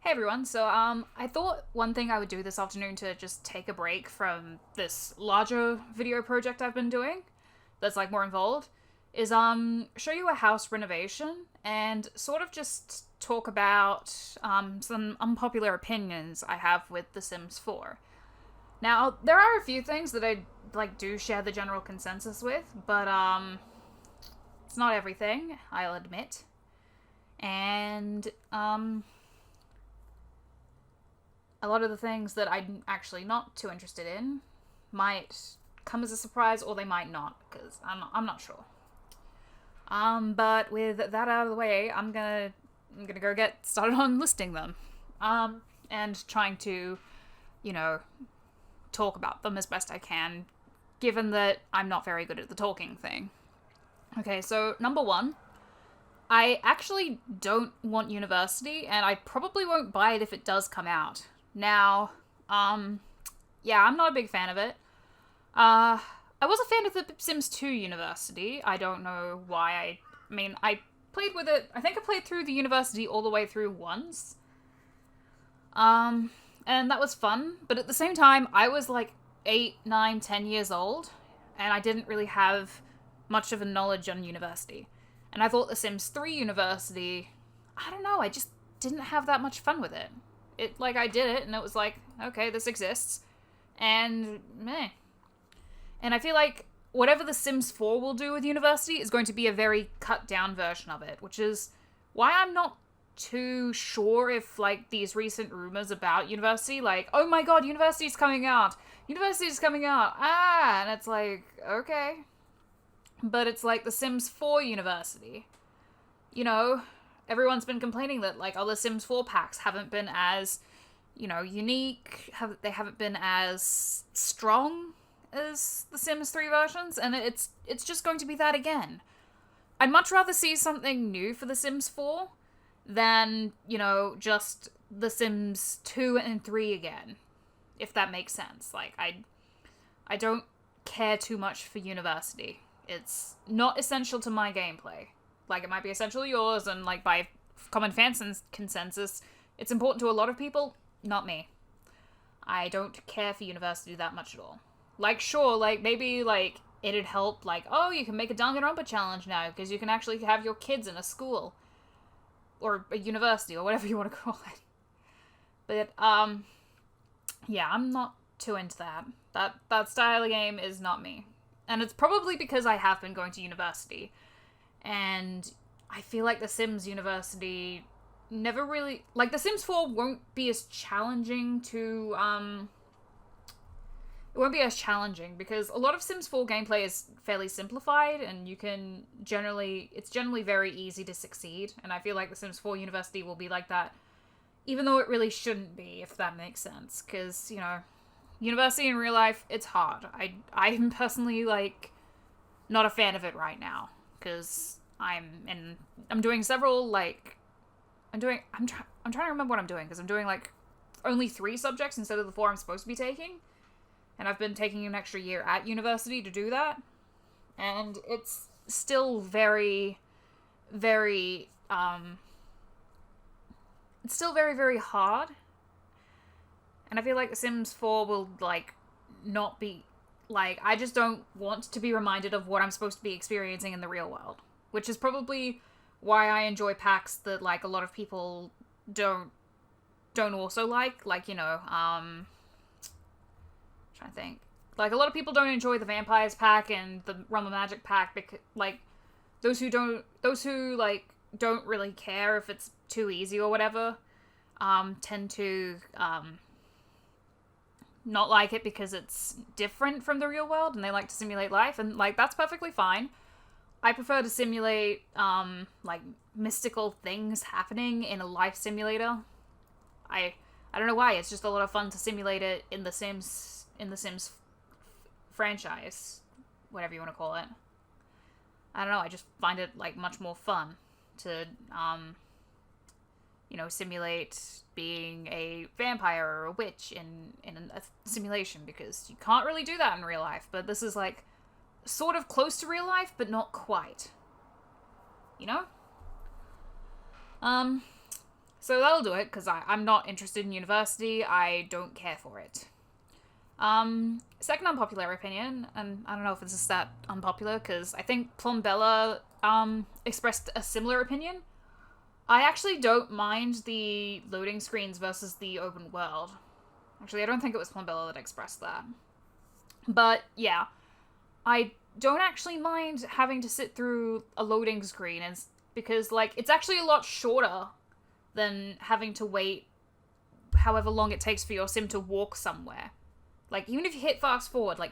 Hey everyone, I thought one thing I would do this afternoon to just take a break from this larger video project I've been doing that's like more involved is show you a house renovation and sort of just talk about some unpopular opinions I have with The Sims 4. Now, there are a few things that I do share the general consensus with, but it's not everything, I'll admit. And a lot of the things that I'm actually not too interested in might come as a surprise, or they might not, because I'm not sure. But with that out of the way, I'm gonna go get started on listing them, and trying to, talk about them as best I can, given that I'm not very good at the talking thing. Okay, so number one, I actually don't want university, and I probably won't buy it if it does come out. Now, yeah, I'm not a big fan of it. I was a fan of The Sims 2 University. I don't know why. I played with it. I think I played through the university all the way through once. And that was fun. But at the same time, I was like 8, 9, 10 years old, and I didn't really have much of a knowledge on university. And I thought The Sims 3 University, I don't know, I just didn't have that much fun with it. I did it, and it was like, okay, this exists. And meh. And I feel like whatever The Sims 4 will do with university is going to be a very cut-down version of it, which is why I'm not too sure if, these recent rumors about university, oh my god, university's coming out! University's coming out! Ah! And it's like, okay. But it's like The Sims 4 University. Everyone's been complaining that, other Sims 4 packs haven't been as, unique. They haven't been as strong as the Sims 3 versions, and it's just going to be that again. I'd much rather see something new for The Sims 4 than, just The Sims 2 and 3 again, if that makes sense. I don't care too much for university. It's not essential to my gameplay. It might be essential to yours, and, by common fan consensus, it's important to a lot of people, not me. I don't care for university that much at all. Sure, maybe, it'd help, oh, you can make a Danganronpa challenge now, because you can actually have your kids in a school. Or a university, or whatever you want to call it. But, yeah, I'm not too into that. That style of game is not me. And it's probably because I have been going to university. And I feel like The Sims University never really... The Sims 4 won't be as challenging to, It won't be as challenging, because a lot of Sims 4 gameplay is fairly simplified, and you can generally... It's generally very easy to succeed, and I feel like The Sims 4 University will be like that, even though it really shouldn't be, if that makes sense, because, university in real life, it's hard. I'm personally, not a fan of it right now, because I'm doing several, I'm trying to remember what I'm doing, because I'm doing, only 3 subjects instead of the 4 I'm supposed to be taking, and I've been taking an extra year at university to do that, and it's still very, very, it's still very, very hard, and I feel like The Sims 4 will, not be, I just don't want to be reminded of what I'm supposed to be experiencing in the real world. Which is probably why I enjoy packs that, a lot of people don't also like. Trying to think. A lot of people don't enjoy the Vampires pack and the Realm of Magic pack, because, those who don't really care if it's too easy or whatever, tend to, not like it because it's different from the real world, and they like to simulate life, and, that's perfectly fine. I prefer to simulate, mystical things happening in a life simulator. I don't know why, it's just a lot of fun to simulate it in the Sims franchise, whatever you want to call it. I don't know, I just find it, much more fun to, simulate being a vampire or a witch in a simulation, because you can't really do that in real life, but this is, sort of close to real life, but not quite. So that'll do it, because I'm not interested in university. I don't care for it. Second unpopular opinion, and I don't know if this is that unpopular, because I think Plumbella, expressed a similar opinion. I actually don't mind the loading screens versus the open world. Actually, I don't think it was Plumbella that expressed that. But, yeah. I don't actually mind having to sit through a loading screen, because, like, it's actually a lot shorter than having to wait however long it takes for your sim to walk somewhere. Like, even if you hit fast forward, like,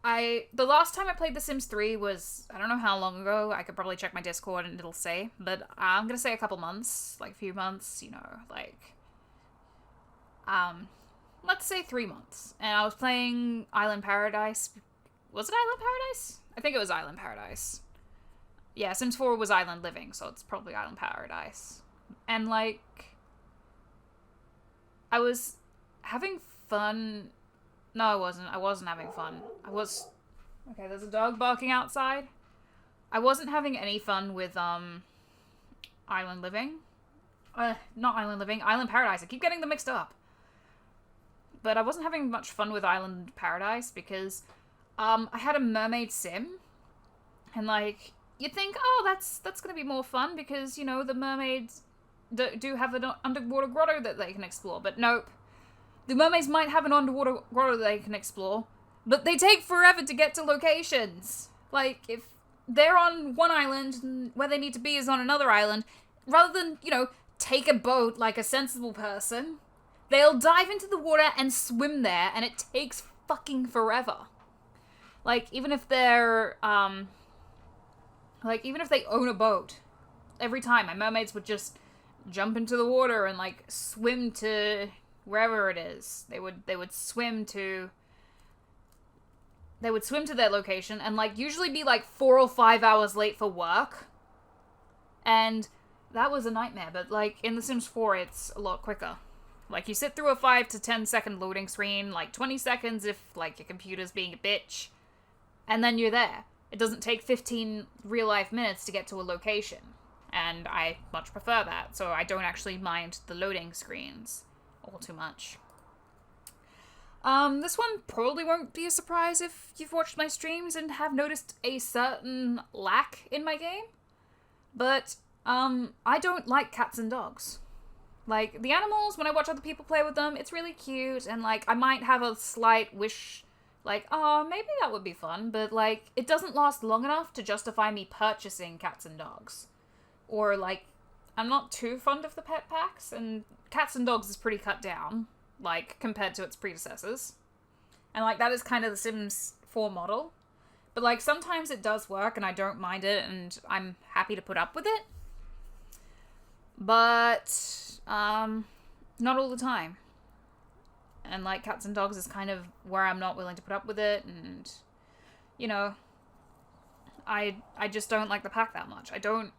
the last time I played The Sims 3 was, I don't know how long ago, I could probably check my Discord and it'll say, but I'm gonna say a couple months, like a few months, you know, like, let's say 3 months, and I was playing Island Paradise. Was it Island Paradise? I think it was Island Paradise. Yeah, Sims 4 was Island Living, so it's probably Island Paradise. And, like, I was having fun. No, I wasn't. I wasn't having fun. Okay, there's a dog barking outside. I wasn't having any fun with, Island Living. Not Island Living, Island Paradise. I keep getting them mixed up. But I wasn't having much fun with Island Paradise because, I had a mermaid sim. And, like, you'd think, oh, that's gonna be more fun because, you know, the mermaids do have an underwater grotto that they can explore. But nope. The mermaids might have an underwater grotto that they can explore, but they take forever to get to locations. Like, if they're on one island and where they need to be is on another island, rather than, you know, take a boat like a sensible person, they'll dive into the water and swim there, and it takes fucking forever. Like, even if they're, even if they own a boat, every time my mermaids would just jump into the water and, like, swim to wherever it is. They would swim to their location and, like, usually be, like, 4 or 5 hours late for work. And that was a nightmare, but, like, in The Sims 4, it's a lot quicker. Like, you sit through a 5 to 10 second loading screen, like, 20 seconds if, like, your computer's being a bitch, and then you're there. It doesn't take 15 real-life minutes to get to a location, and I much prefer that, so I don't actually mind the loading screens all too much. This one probably won't be a surprise if you've watched my streams and have noticed a certain lack in my game, but, I don't like cats and dogs. Like, the animals, when I watch other people play with them, it's really cute, and, like, I might have a slight wish, like, oh, maybe that would be fun, but, like, it doesn't last long enough to justify me purchasing cats and dogs. Or, like, I'm not too fond of the pet packs, and cats and dogs is pretty cut down, like, compared to its predecessors. And, like, that is kind of the Sims 4 model. But, like, sometimes it does work, and I don't mind it, and I'm happy to put up with it. But, not all the time. And, like, cats and dogs is kind of where I'm not willing to put up with it, and, you know, I just don't like the pack that much. I don't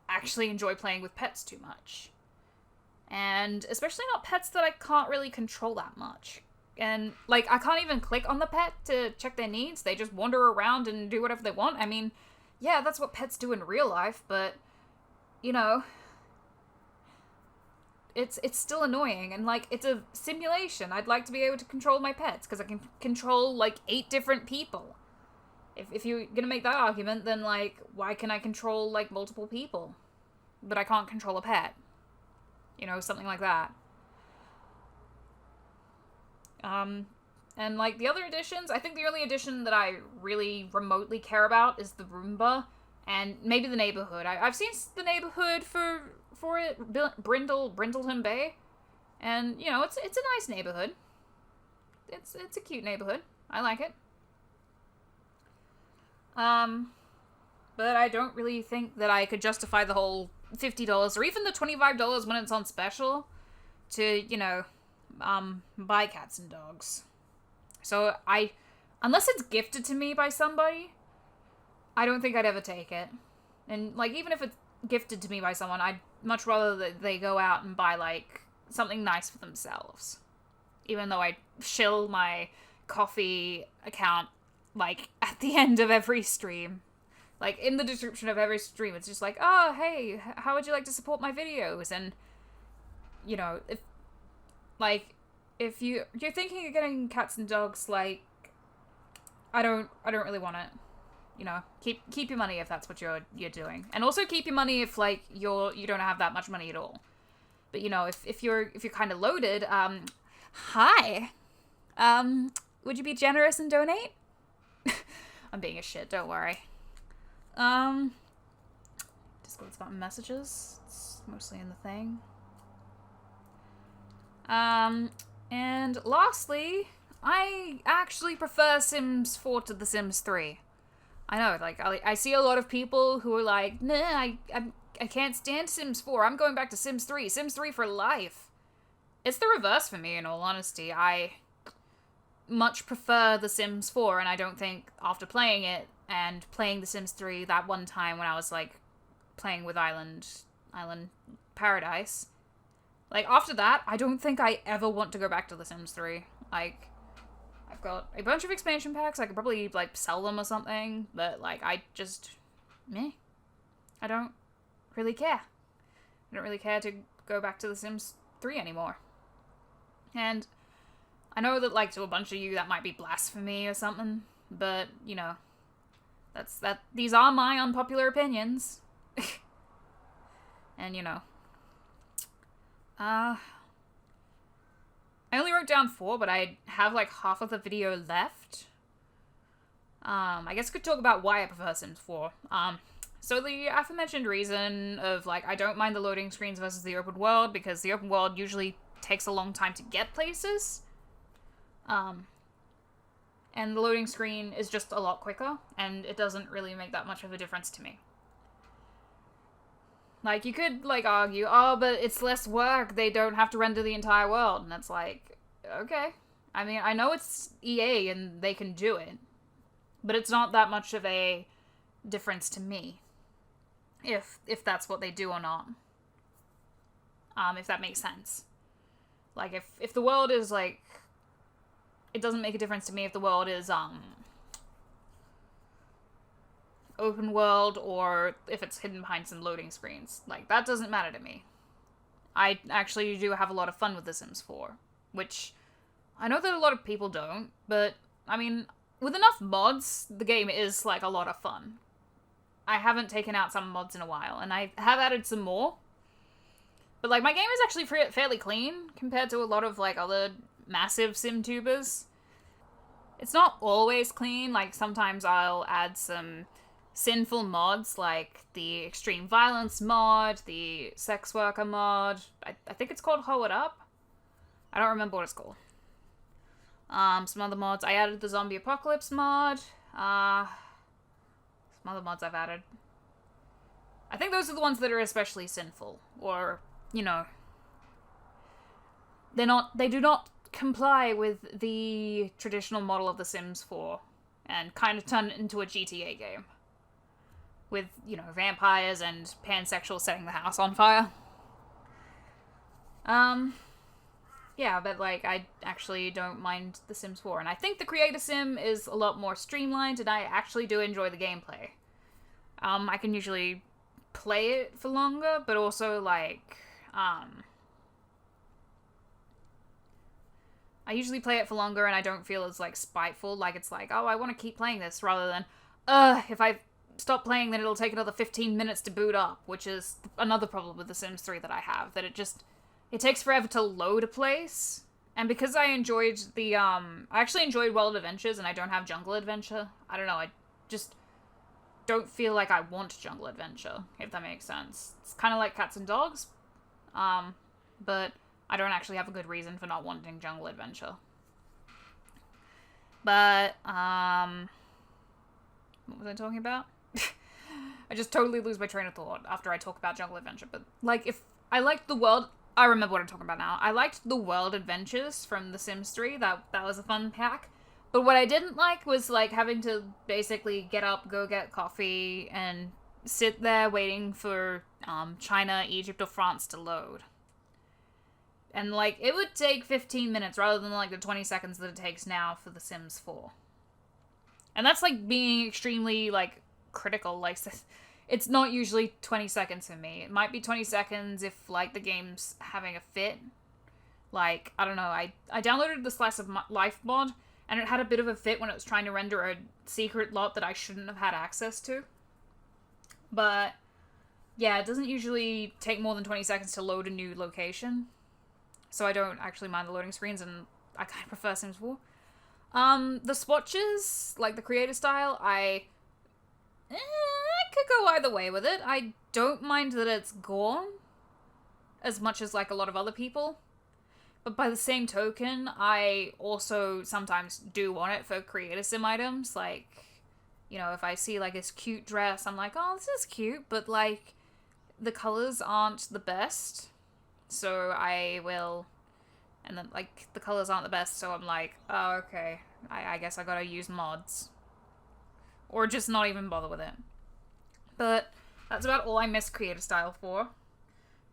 actually enjoy playing with pets too much. And especially not pets that I can't really control that much. And, like, I can't even click on the pet to check their needs. They just wander around and do whatever they want. I mean, yeah, that's what pets do in real life, but, you know, it's still annoying. And, like, it's a simulation. I'd like to be able to control my pets, because I can control, like, 8 different people. If you're gonna make that argument, then, like, why can I control, like, multiple people? But I can't control a pet. You know, something like that. And, like, the other additions, I think the only addition that I really remotely care about is the Roomba, and maybe the neighborhood. I've seen the neighborhood for it, Brindleton Bay, and, you know, it's a nice neighborhood. It's a cute neighborhood. I like it. But I don't really think that I could justify the whole $50 or even the $25 when it's on special to, you know, buy cats and dogs. So unless it's gifted to me by somebody, I don't think I'd ever take it. And, like, even if it's gifted to me by someone, I'd much rather that they go out and buy, like, something nice for themselves. Even though I shill my coffee account, like, at the end of every stream. Like, in the description of every stream, it's just like, oh, hey, how would you like to support my videos? And you know, if you're thinking of getting cats and dogs, like, I don't really want it. You know, keep your money if that's what you're doing, and also keep your money if like you don't have that much money at all. But you know, if you're kind of loaded, hi, would you be generous and donate? I'm being a shit. Don't worry. Discord's about messages. It's mostly in the thing. And lastly, I actually prefer Sims 4 to The Sims 3. I know, like, I see a lot of people who are like, nah, I can't stand Sims 4. I'm going back to Sims 3. Sims 3 for life. It's the reverse for me, in all honesty. I much prefer The Sims 4, and I don't think after playing it and playing The Sims 3 that one time when I was, like, playing with Island Paradise, like, after that, I don't think I ever want to go back to The Sims 3. Like, I've got a bunch of expansion packs. I could probably, like, sell them or something. But, like, I just... meh. I don't really care. I don't really care to go back to The Sims 3 anymore. And I know that, like, to a bunch of you that might be blasphemy or something. But, you know, these are my unpopular opinions. And, you know. I only wrote down 4, but I have, like, half of the video left. I guess I could talk about why I prefer Sims 4. So the aforementioned reason of, like, I don't mind the loading screens versus the open world, because the open world usually takes a long time to get places. And the loading screen is just a lot quicker, and it doesn't really make that much of a difference to me. Like, you could, like, argue, oh, but it's less work, they don't have to render the entire world, and it's like, okay. I mean, I know it's EA and they can do it, but it's not that much of a difference to me, if that's what they do or not. If that makes sense. Like, if the world is, like, it doesn't make a difference to me if the world is, open world, or if it's hidden behind some loading screens. Like, that doesn't matter to me. I actually do have a lot of fun with The Sims 4, which I know that a lot of people don't, but, I mean, with enough mods, the game is, like, a lot of fun. I haven't taken out some mods in a while, and I have added some more. But, like, my game is actually fairly clean compared to a lot of, like, other massive sim tubers. It's not always clean. Like, sometimes I'll add some sinful mods, like the extreme violence mod, the sex worker mod. I think it's called Hoe It Up. I don't remember what it's called. Some other mods. I added the zombie apocalypse mod. Some other mods I've added. I think those are the ones that are especially sinful, or, you know, they do not comply with the traditional model of The Sims 4, and kind of turn it into a GTA game. With, you know, vampires and pansexuals setting the house on fire. Yeah, but, like, I actually don't mind The Sims 4. And I think the Creator Sim is a lot more streamlined, and I actually do enjoy the gameplay. I can usually play it for longer, but also, like, I usually play it for longer, and I don't feel as, like, spiteful. Like, it's like, oh, I want to keep playing this, rather than, if I stop playing, then it'll take another 15 minutes to boot up, which is another problem with The Sims 3 that I have, that it takes forever to load a place. And because I enjoyed I actually enjoyed World Adventures, and I don't have Jungle Adventure, I don't know, I just don't feel like I want Jungle Adventure, if that makes sense. It's kind of like Cats and Dogs, but I don't actually have a good reason for not wanting Jungle Adventure. But, what was I talking about? I just totally lose my train of thought after I talk about Jungle Adventure. But, like, if I liked the world... I remember what I'm talking about now. I liked the World Adventures from The Sims 3. That was a fun pack. But what I didn't like was, like, having to basically get up, go get coffee, and sit there waiting for China, Egypt, or France to load. And, like, it would take 15 minutes rather than, like, the 20 seconds that it takes now for The Sims 4. And that's, like, being extremely, like, critical. Like, It's not usually 20 seconds for me. It might be 20 seconds if, like, the game's having a fit. Like, I don't know, I downloaded the Slice of Life mod, and it had a bit of a fit when it was trying to render a secret lot that I shouldn't have had access to. But, yeah, it doesn't usually take more than 20 seconds to load a new location. So I don't actually mind the loading screens, and I kind of prefer Sims 4. The swatches, like the creator style, I could go either way with it. I don't mind that it's gone as much as, like, a lot of other people. But by the same token, I also sometimes do want it for creator sim items. Like, you know, if I see, like, this cute dress, I'm like, oh, this is cute, but, like, the colors aren't the best. So I will... And then, like, the colors aren't the best, so I'm like, oh, okay. I guess I gotta use mods. Or just not even bother with it. But that's about all I miss creator style for.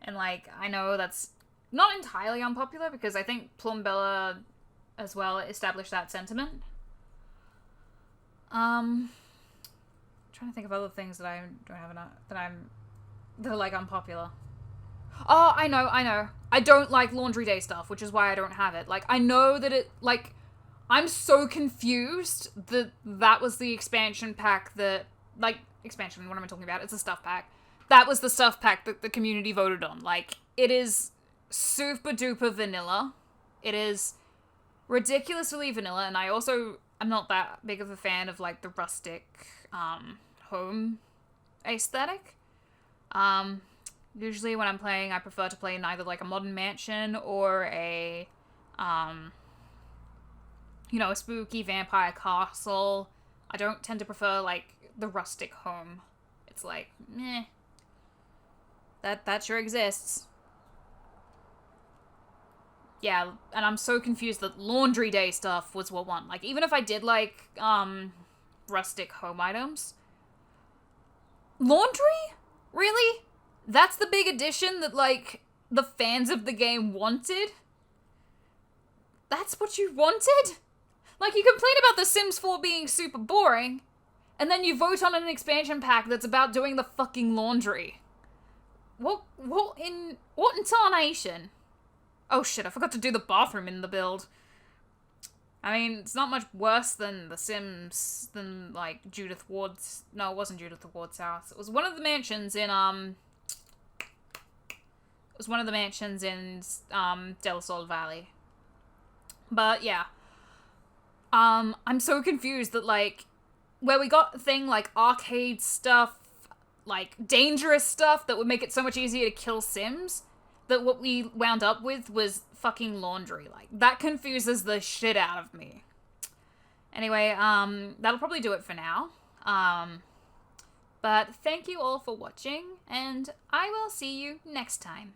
And, like, I know that's not entirely unpopular, because I think Plumbella as well established that sentiment. Trying to think of other things that I don't have enough, that are, like, unpopular. Oh, I know. I don't like laundry day stuff, which is why I don't have it. Like, I know that it, like, I'm so confused that that was the expansion pack that, like, expansion, what am I talking about? It's a stuff pack. That was the stuff pack that the community voted on. Like, it is super duper vanilla. It is ridiculously vanilla, and I also am not that big of a fan of, like, the rustic, home aesthetic. Usually when I'm playing, I prefer to play in either, like, a modern mansion or a, you know, a spooky vampire castle. I don't tend to prefer, like, the rustic home. It's like, meh. That sure exists. Yeah, and I'm so confused that laundry day stuff was what won. Like, even if I did, like, rustic home items. Laundry? Really? That's the big addition that, like, the fans of the game wanted? That's what you wanted? Like, you complain about The Sims 4 being super boring, and then you vote on an expansion pack that's about doing the fucking laundry. What in tarnation? Oh shit, I forgot to do the bathroom in the build. I mean, it's not much worse than The Sims, than, like, Judith Ward's... No, it wasn't Judith Ward's house. It was one of the mansions in, It was one of the mansions in, Del Sol Valley. But, yeah. I'm so confused that, like, where we got a thing like arcade stuff, like dangerous stuff that would make it so much easier to kill Sims, that what we wound up with was fucking laundry. Like, that confuses the shit out of me. Anyway, that'll probably do it for now. But thank you all for watching, and I will see you next time.